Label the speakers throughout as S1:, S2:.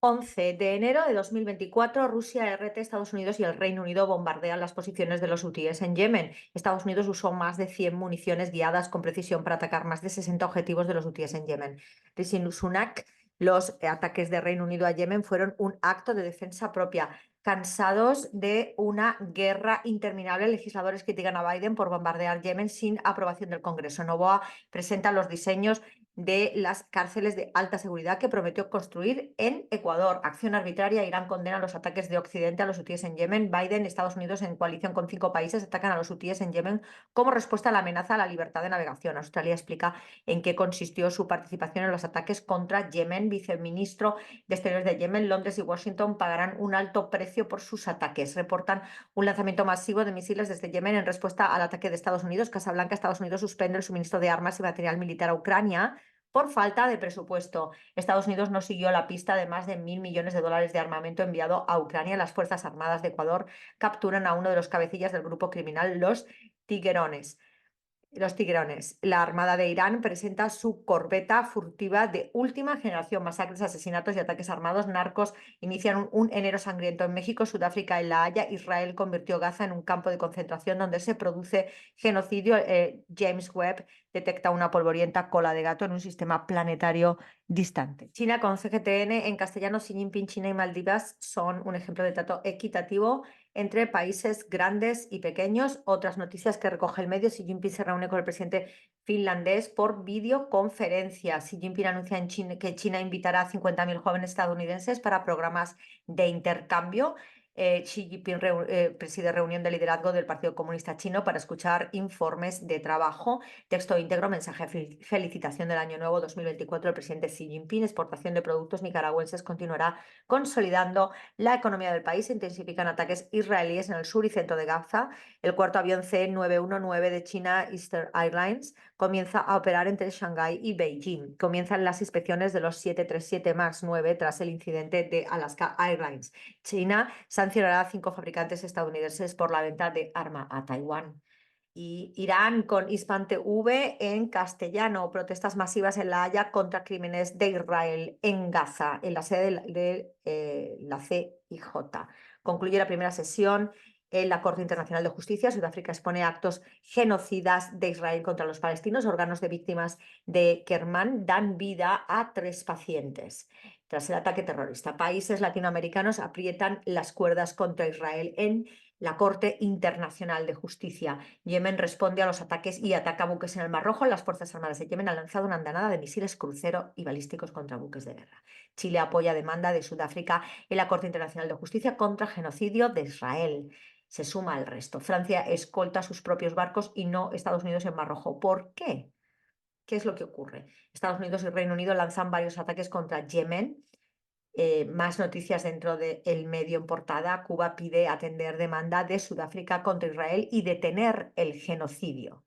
S1: ...11 de enero de 2024, Rusia, RT, Estados Unidos y el Reino Unido bombardean las posiciones de los hutíes en Yemen. Estados Unidos usó más de 100 municiones guiadas con precisión para atacar más de 60 objetivos de los hutíes en Yemen. Rishi Sunak: los ataques de Reino Unido a Yemen fueron un acto de defensa propia. Cansados de una guerra interminable, legisladores critican a Biden por bombardear Yemen sin aprobación del Congreso. Noboa presenta los diseños de las cárceles de alta seguridad que prometió construir en Ecuador. Acción arbitraria. Irán condena los ataques de Occidente a los hutíes en Yemen. Biden, Estados Unidos, en coalición con 5 países, atacan a los hutíes en Yemen como respuesta a la amenaza a la libertad de navegación. Australia explica en qué consistió su participación en los ataques contra Yemen. Viceministro de Exteriores de Yemen: Londres y Washington pagarán un alto precio por sus ataques. Reportan un lanzamiento masivo de misiles desde Yemen en respuesta al ataque de Estados Unidos. Casa Blanca: Estados Unidos suspende el suministro de armas y material militar a Ucrania por falta de presupuesto. Estados Unidos no siguió la pista de más de 1.000 millones de dólares de armamento enviado a Ucrania. Las Fuerzas Armadas de Ecuador capturan a uno de los cabecillas del grupo criminal Los Tiguerones. La Armada de Irán presenta su corbeta furtiva de última generación. Masacres, asesinatos y ataques armados. Narcos inician un enero sangriento en México, Sudáfrica, en La Haya. Israel convirtió Gaza en un campo de concentración donde se produce genocidio. James Webb detecta una polvorienta cola de gato en un sistema planetario distante. China con CGTN en castellano. Xi Jinping: China y Maldivas son un ejemplo de trato equitativo entre países grandes y pequeños. Otras noticias que recoge el medio: Xi Jinping se reúne con el presidente finlandés por videoconferencia. Xi Jinping anuncia que China invitará a 50.000 jóvenes estadounidenses para programas de intercambio. Xi Jinping preside reunión de liderazgo del Partido Comunista Chino para escuchar informes de trabajo. Texto íntegro: mensaje de felicitación del Año Nuevo 2024 del presidente Xi Jinping. Exportación de productos nicaragüenses continuará consolidando la economía del país. Se intensifican ataques israelíes en el sur y centro de Gaza. El cuarto avión C919 de China Eastern Airlines comienza a operar entre Shanghái y Beijing. Comienzan las inspecciones de los 737 MAX 9 tras el incidente de Alaska Airlines. China sancionará a 5 fabricantes estadounidenses por la venta de arma a Taiwán. Y Irán con Hispan TV en castellano. Protestas masivas en La Haya contra crímenes de Israel en Gaza, en la sede de la CIJ. Concluye la primera sesión en la Corte Internacional de Justicia. Sudáfrica expone actos genocidas de Israel contra los palestinos. Órganos de víctimas de Kerman dan vida a 3 pacientes tras el ataque terrorista. Países latinoamericanos aprietan las cuerdas contra Israel en la Corte Internacional de Justicia. Yemen responde a los ataques y ataca buques en el Mar Rojo. Las Fuerzas Armadas de Yemen han lanzado una andanada de misiles crucero y balísticos contra buques de guerra. Chile apoya demanda de Sudáfrica en la Corte Internacional de Justicia contra genocidio de Israel. Se suma al resto. Francia escolta sus propios barcos y no Estados Unidos en Mar Rojo. ¿Por qué? ¿Qué es lo que ocurre? Estados Unidos y Reino Unido lanzan varios ataques contra Yemen. Más noticias dentro del medio en portada. Cuba pide atender demanda de Sudáfrica contra Israel y detener el genocidio.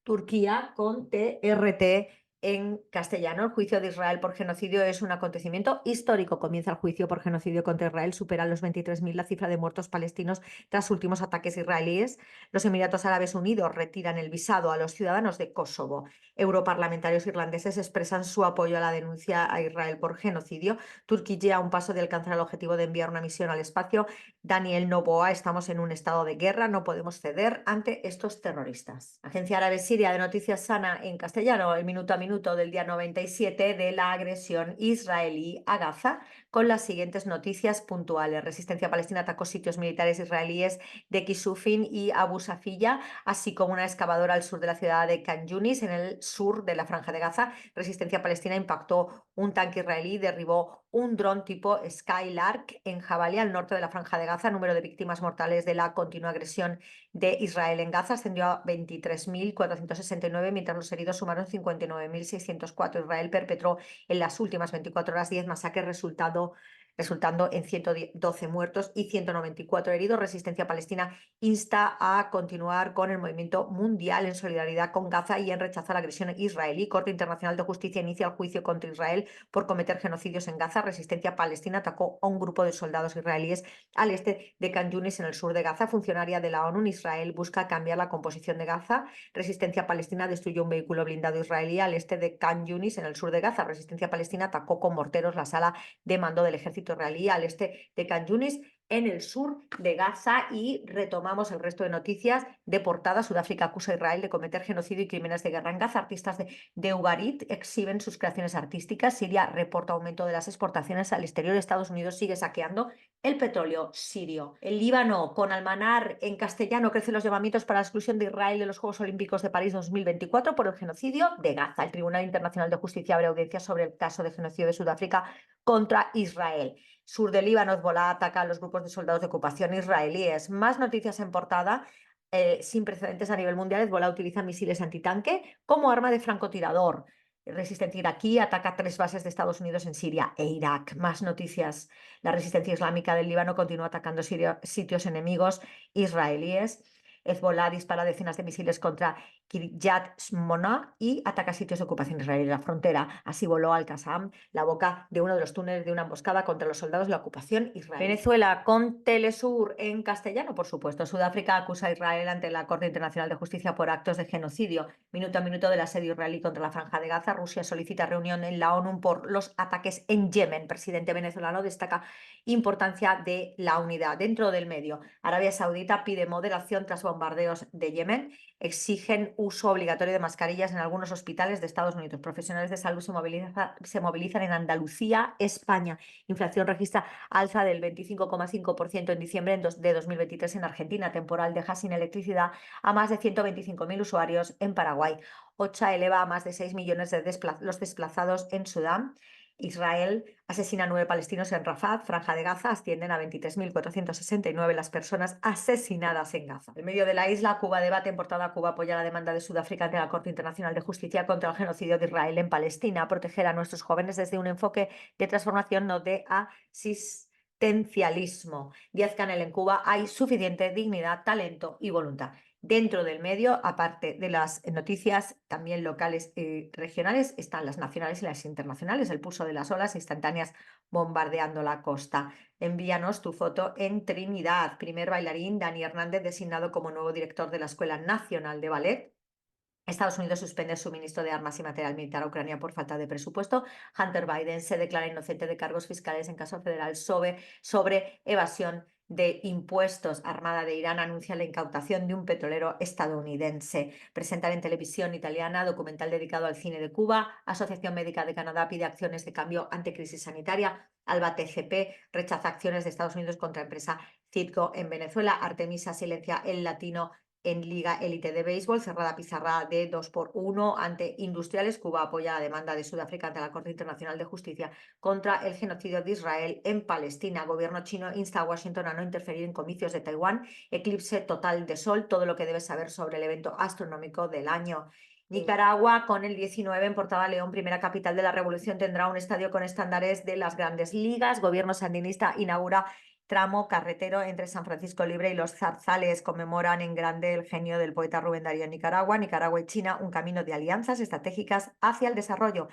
S1: Turquía con TRT en castellano. El juicio de Israel por genocidio es un acontecimiento histórico. Comienza el juicio por genocidio contra Israel. Supera los 23.000 la cifra de muertos palestinos tras últimos ataques israelíes. Los Emiratos Árabes Unidos retiran el visado a los ciudadanos de Kosovo. Europarlamentarios irlandeses expresan su apoyo a la denuncia a Israel por genocidio. Turquía a un paso de alcanzar el objetivo de enviar una misión al espacio. Daniel Noboa: estamos en un estado de guerra, no podemos ceder ante estos terroristas. Agencia Árabe Siria de Noticias Sana en castellano, el minuto a minuto del día 97 de la agresión israelí a Gaza, con las siguientes noticias puntuales. Resistencia palestina atacó sitios militares israelíes de Kisufin y Abu Safiya, así como una excavadora al sur de la ciudad de Khan Yunis, en el sur de la Franja de Gaza. Resistencia palestina impactó un tanque israelí, derribó un dron tipo Skylark en Jabalia, al norte de la Franja de Gaza. Número de víctimas mortales de la continua agresión de Israel en Gaza ascendió a 23.469, mientras los heridos sumaron 59.604. Israel perpetró en las últimas 24 horas 10 masacres, resultado resultando en 112 muertos y 194 heridos. Resistencia Palestina insta a continuar con el movimiento mundial en solidaridad con Gaza y en rechazo a la agresión israelí. Corte Internacional de Justicia inicia el juicio contra Israel por cometer genocidios en Gaza. Resistencia Palestina atacó a un grupo de soldados israelíes al este de Khan Yunis, en el sur de Gaza. Funcionaria de la ONU en Israel busca cambiar la composición de Gaza. Resistencia Palestina destruyó un vehículo blindado israelí al este de Khan Yunis, en el sur de Gaza. Resistencia Palestina atacó con morteros la sala de mando del ejército israelí al este de Khan Yunis, en el sur de Gaza. Y retomamos el resto de noticias de portada. Sudáfrica acusa a Israel de cometer genocidio y crímenes de guerra en Gaza. Artistas de Ugarit exhiben sus creaciones artísticas. Siria reporta aumento de las exportaciones al exterior. Estados Unidos sigue saqueando el petróleo sirio. El Líbano, con Almanar en castellano, crecen los llamamientos para la exclusión de Israel de los Juegos Olímpicos de París 2024 por el genocidio de Gaza. El Tribunal Internacional de Justicia abre audiencia sobre el caso de genocidio de Sudáfrica contra Israel. Sur del Líbano, Hezbolá ataca a los grupos de soldados de ocupación israelíes. Más noticias en portada. Sin precedentes a nivel mundial, Hezbolá utiliza misiles antitanque como arma de francotirador. Resistencia iraquí ataca 3 bases de Estados Unidos en Siria e Irak. Más noticias. La resistencia islámica del Líbano continúa atacando sitios enemigos israelíes. Hezbolá dispara decenas de misiles contra Kiryat Shmona y ataca sitios de ocupación israelí en la frontera. Así voló Al-Qassam la boca de uno de los túneles de una emboscada contra los soldados de la ocupación israelí. Venezuela, con Telesur en castellano, por supuesto. Sudáfrica acusa a Israel ante la Corte Internacional de Justicia por actos de genocidio. Minuto a minuto del asedio israelí contra la Franja de Gaza. Rusia solicita reunión en la ONU por los ataques en Yemen. Presidente venezolano destaca importancia de la unidad. Dentro del medio, Arabia Saudita pide moderación tras bombardeos de Yemen. Exigen uso obligatorio de mascarillas en algunos hospitales de Estados Unidos. Profesionales de salud se movilizan en Andalucía, España. Inflación registra alza del 25,5% en diciembre de 2023 en Argentina. Temporal deja sin electricidad a más de 125.000 usuarios en Paraguay. OCHA eleva a más de 6 millones de los desplazados en Sudán. Israel asesina a 9 palestinos en Rafah, Franja de Gaza. Ascienden a 23.469 las personas asesinadas en Gaza. En medio de la isla, Cuba debate. En portada, Cuba apoya la demanda de Sudáfrica ante la Corte Internacional de Justicia contra el genocidio de Israel en Palestina. Proteger a nuestros jóvenes desde un enfoque de transformación, no de asistencialismo. Díaz-Canel: en Cuba hay suficiente dignidad, talento y voluntad. Dentro del medio, aparte de las noticias también locales y regionales, están las nacionales y las internacionales. El pulso de las olas instantáneas bombardeando la costa. Envíanos tu foto en Trinidad. Primer bailarín, Dani Hernández, designado como nuevo director de la Escuela Nacional de Ballet. Estados Unidos suspende el suministro de armas y material militar a Ucrania por falta de presupuesto. Hunter Biden se declara inocente de cargos fiscales en caso federal sobre evasión de impuestos. Armada de Irán anuncia la incautación de un petrolero estadounidense. Presentar en televisión italiana documental dedicado al cine de Cuba. Asociación Médica de Canadá pide acciones de cambio ante crisis sanitaria. Alba TCP rechaza acciones de Estados Unidos contra empresa Citgo en Venezuela. Artemisa silencia el latino en Liga Élite de Béisbol. Cerrada pizarra de 2-1 ante Industriales. Cuba apoya la demanda de Sudáfrica ante la Corte Internacional de Justicia contra el genocidio de Israel en Palestina. Gobierno chino insta a Washington a no interferir en comicios de Taiwán. Eclipse total de sol. Todo lo que debes saber sobre el evento astronómico del año. Nicaragua, con el 19 en portada. León, primera capital de la revolución, tendrá un estadio con estándares de las grandes ligas. Gobierno sandinista inaugura tramo carretero entre San Francisco Libre y Los Zarzales. Conmemoran en grande el genio del poeta Rubén Darío en Nicaragua. Nicaragua y China, un camino de alianzas estratégicas hacia el desarrollo.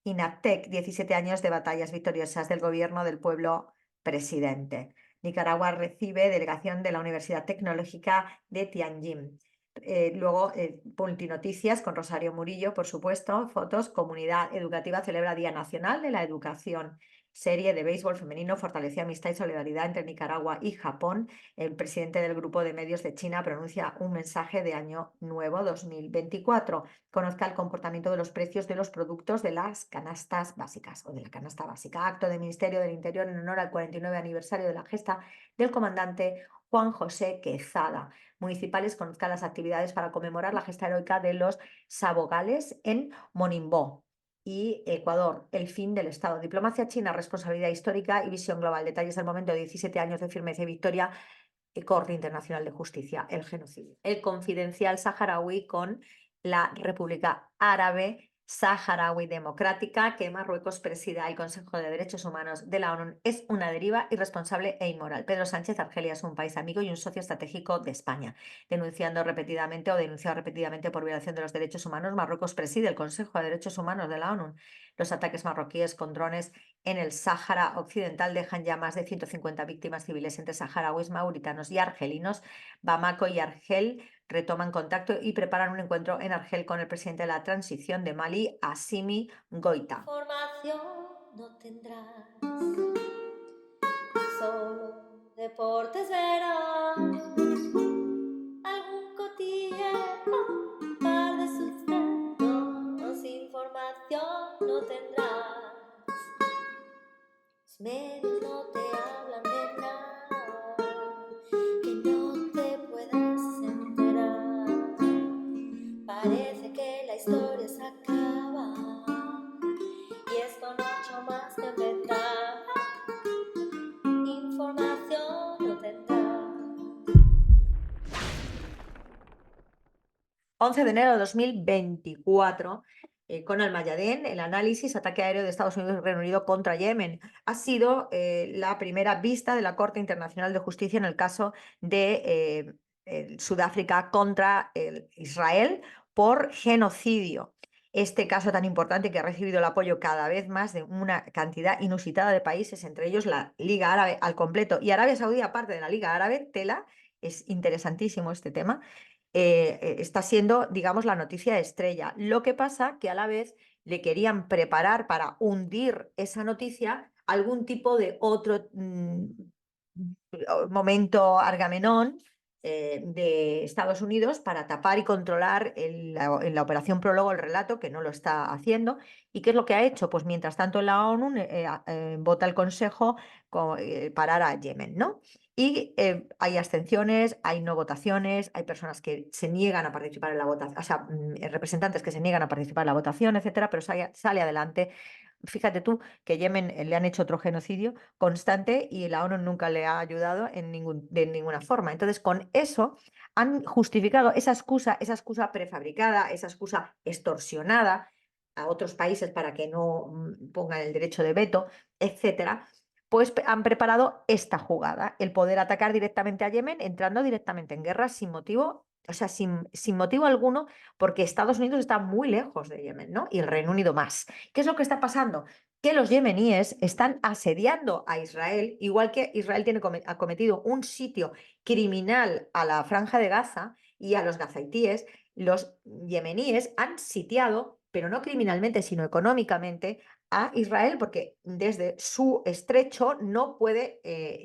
S1: INACTEC, 17 años de batallas victoriosas del gobierno del pueblo presidente. Nicaragua recibe delegación de la Universidad Tecnológica de Tianjin. Luego, Multinoticias con Rosario Murillo, por supuesto, fotos. Comunidad Educativa celebra Día Nacional de la Educación. Serie de béisbol femenino fortaleció amistad y solidaridad entre Nicaragua y Japón. El presidente del Grupo de Medios de China pronuncia un mensaje de Año Nuevo 2024. Conozca el comportamiento de los precios de los productos de las canastas básicas o de la canasta básica. Acto del Ministerio del Interior en honor al 49 aniversario de la gesta del comandante Juan José Quezada. Municipales conozcan las actividades para conmemorar la gesta heroica de los sabogales en Monimbó. Y Ecuador, el fin del Estado. Diplomacia china, responsabilidad histórica y visión global. Detalles del momento de 17 años de firmeza y victoria. Corte Internacional de Justicia, el genocidio. El Confidencial saharaui con la República Árabe saharaui democrática que Marruecos presida el Consejo de Derechos Humanos de la ONU es una deriva irresponsable e inmoral. Pedro Sánchez, Argelia es un país amigo y un socio estratégico de España. Denunciado repetidamente por violación de los derechos humanos, Marruecos preside el Consejo de Derechos Humanos de la ONU. Los ataques marroquíes con drones en el Sáhara Occidental dejan ya más de 150 víctimas civiles entre saharauis, mauritanos y argelinos. Bamako y Argel retoman contacto y preparan un encuentro en Argel con el presidente de la transición de Mali, Assimi Goïta.
S2: Información no tendrás, solo deportes verás, algún cotilleo, un par de sucesos, información no tendrás. Los medios no te hablan de nada que no te puedas enterar. Parece que la historia se acaba y es con 8 más que empezar. Información no tendrás.
S1: 11 de enero de 2024, con Al-Mayadeen, el análisis ataque aéreo de Estados Unidos y Reino Unido contra Yemen. Ha sido la primera vista de la Corte Internacional de Justicia en el caso de Sudáfrica contra Israel por genocidio. Este caso tan importante que ha recibido el apoyo cada vez más de una cantidad inusitada de países, entre ellos la Liga Árabe al completo y Arabia Saudí, aparte de la Liga Árabe, tela, es interesantísimo este tema. Está siendo, digamos, la noticia estrella. Lo que pasa que a la vez le querían preparar para hundir esa noticia algún tipo de otro momento Argamenón de Estados Unidos para tapar y controlar en la operación Prólogo el relato, que no lo está haciendo. ¿Y qué es lo que ha hecho? Pues mientras tanto en la ONU vota el Consejo parar a Yemen, ¿no? Y hay abstenciones, hay no votaciones, hay personas que se niegan a participar en la votación, o sea, representantes que se niegan a participar en la votación, etcétera, pero sale adelante. Fíjate tú que Yemen le han hecho otro genocidio constante y la ONU nunca le ha ayudado de ninguna forma. Entonces, con eso han justificado esa excusa prefabricada, esa excusa extorsionada a otros países para que no pongan el derecho de veto, etcétera, pues han preparado esta jugada, el poder atacar directamente a Yemen, entrando directamente en guerra sin motivo, o sea, sin motivo alguno, porque Estados Unidos está muy lejos de Yemen, ¿no? Y el Reino Unido más. ¿Qué es lo que está pasando? Que los yemeníes están asediando a Israel, igual que Israel ha cometido un sitio criminal a la Franja de Gaza y a los gazaitíes, los yemeníes han sitiado, pero no criminalmente, sino económicamente, a Israel, porque desde su estrecho no puede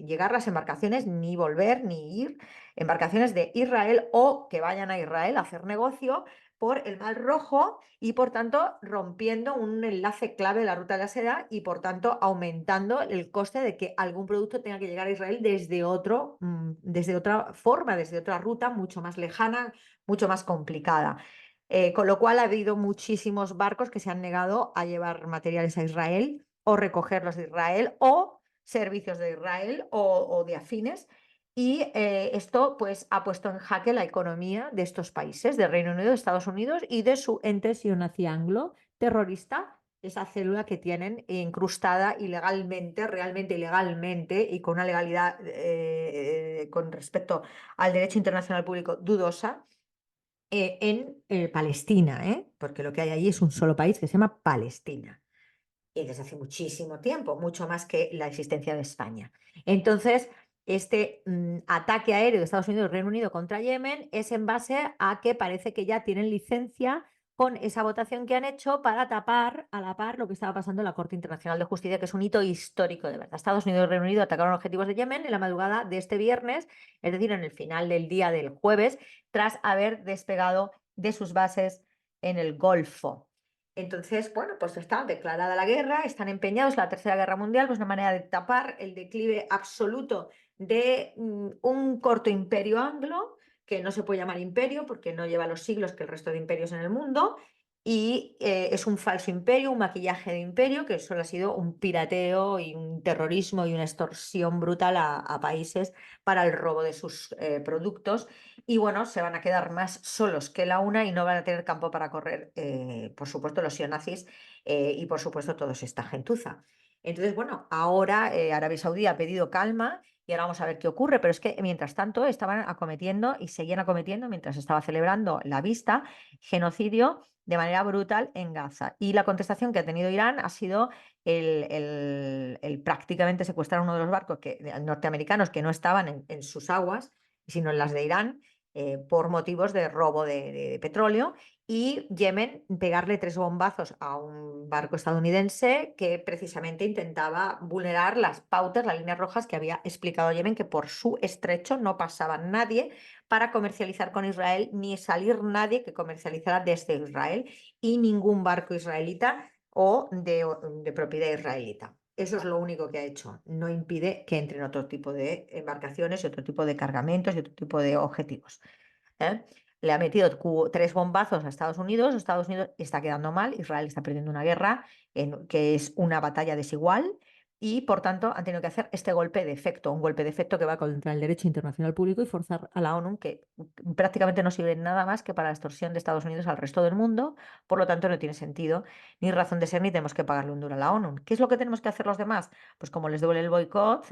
S1: llegar las embarcaciones, ni volver, ni ir embarcaciones de Israel o que vayan a Israel a hacer negocio por el Mar Rojo y por tanto rompiendo un enlace clave de la ruta de la seda y por tanto aumentando el coste de que algún producto tenga que llegar a Israel desde otra forma, desde otra ruta mucho más lejana, mucho más complicada. Con lo cual ha habido muchísimos barcos que se han negado a llevar materiales a Israel o recogerlos de Israel o servicios de Israel o de afines. Y esto pues ha puesto en jaque la economía de estos países, de Reino Unido, de Estados Unidos y de su ente sionacía terrorista, esa célula que tienen incrustada ilegalmente, realmente ilegalmente y con una legalidad con respecto al derecho internacional público dudosa en Palestina, porque lo que hay allí es un solo país que se llama Palestina. Y desde hace muchísimo tiempo, mucho más que la existencia de España. Entonces, este ataque aéreo de Estados Unidos y Reino Unido contra Yemen es en base a que parece que ya tienen licencia con esa votación que han hecho para tapar a la par lo que estaba pasando en la Corte Internacional de Justicia, que es un hito histórico de verdad. Estados Unidos y Reino Unido atacaron objetivos de Yemen en la madrugada de este viernes, es decir, en el final del día del jueves, tras haber despegado de sus bases en el Golfo. Entonces, bueno, pues está declarada la guerra, están empeñados, la Tercera Guerra Mundial, pues una manera de tapar el declive absoluto de un corto imperio anglo, que no se puede llamar imperio porque no lleva los siglos que el resto de imperios en el mundo, y es un falso imperio, un maquillaje de imperio, que solo ha sido un pirateo y un terrorismo y una extorsión brutal a países para el robo de sus productos. Y bueno, se van a quedar más solos que la una y no van a tener campo para correr, por supuesto, los neonazis y por supuesto todos esta gentuza. Entonces, bueno, ahora Arabia Saudí ha pedido calma y ahora vamos a ver qué ocurre, pero es que mientras tanto estaban acometiendo y seguían acometiendo mientras estaba celebrando la vista genocidio de manera brutal en Gaza. Y la contestación que ha tenido Irán ha sido el prácticamente secuestrar uno de los barcos norteamericanos que no estaban en sus aguas, sino en las de Irán, por motivos de robo de petróleo, y Yemen pegarle 3 bombazos a un barco estadounidense que precisamente intentaba vulnerar las pautas, las líneas rojas que había explicado Yemen, que por su estrecho no pasaba nadie para comercializar con Israel, ni salir nadie que comercializara desde Israel y ningún barco israelita o de propiedad israelita. Eso es lo único que ha hecho. No impide que entren otro tipo de embarcaciones y otro tipo de cargamentos y otro tipo de objetivos. ¿Eh? Le ha metido 3 bombazos a Estados Unidos está quedando mal, Israel está perdiendo una guerra que es una batalla desigual y por tanto han tenido que hacer este golpe de efecto, un golpe de efecto que va contra el derecho internacional público y forzar a la ONU, que prácticamente no sirve nada más que para la extorsión de Estados Unidos al resto del mundo, por lo tanto no tiene sentido ni razón de ser ni tenemos que pagarle un duro a la ONU. ¿Qué es lo que tenemos que hacer los demás? Pues como les duele el boicot,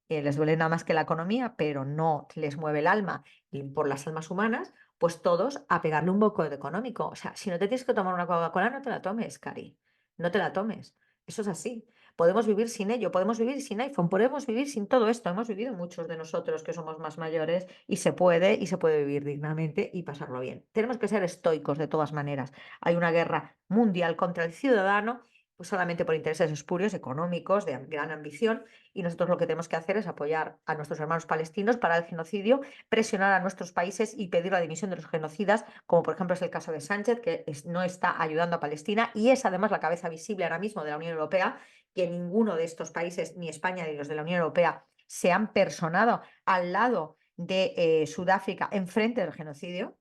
S1: les duele nada más que la economía, pero no les mueve el alma y por las almas humanas, pues todos a pegarle un boicot económico. O sea, si no te tienes que tomar una Coca-Cola, no te la tomes, Cari. No te la tomes. Eso es así. Podemos vivir sin ello, podemos vivir sin iPhone, podemos vivir sin todo esto. Hemos vivido muchos de nosotros que somos más mayores y se puede vivir dignamente y pasarlo bien. Tenemos que ser estoicos de todas maneras. Hay una guerra mundial contra el ciudadano, pues solamente por intereses espurios, económicos, de gran ambición, y nosotros lo que tenemos que hacer es apoyar a nuestros hermanos palestinos para el genocidio, presionar a nuestros países y pedir la dimisión de los genocidas, como por ejemplo es el caso de Sánchez, que no está ayudando a Palestina y es además la cabeza visible ahora mismo de la Unión Europea, que ninguno de estos países, ni España ni los de la Unión Europea, se han personado al lado de Sudáfrica enfrente del genocidio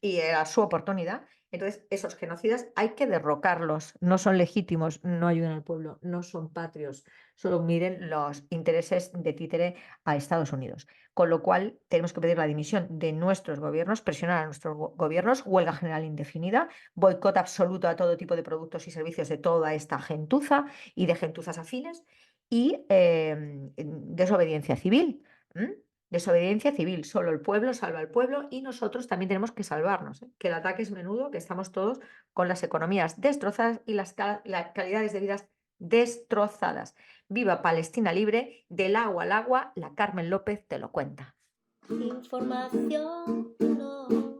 S1: y era su oportunidad. Entonces, esos genocidas hay que derrocarlos, no son legítimos, no ayudan al pueblo, no son patrios, solo miren los intereses de títere a Estados Unidos. Con lo cual, tenemos que pedir la dimisión de nuestros gobiernos, presionar a nuestros gobiernos, huelga general indefinida, boicot absoluto a todo tipo de productos y servicios de toda esta gentuza y de gentuzas afines y desobediencia civil. ¿M? Desobediencia civil, solo el pueblo salva al pueblo y nosotros también tenemos que salvarnos, ¿eh? Que el ataque es menudo, que estamos todos con las economías destrozadas y las calidades de vida destrozadas. Viva Palestina libre, del agua al agua, la Carmen López te lo cuenta.
S2: Información no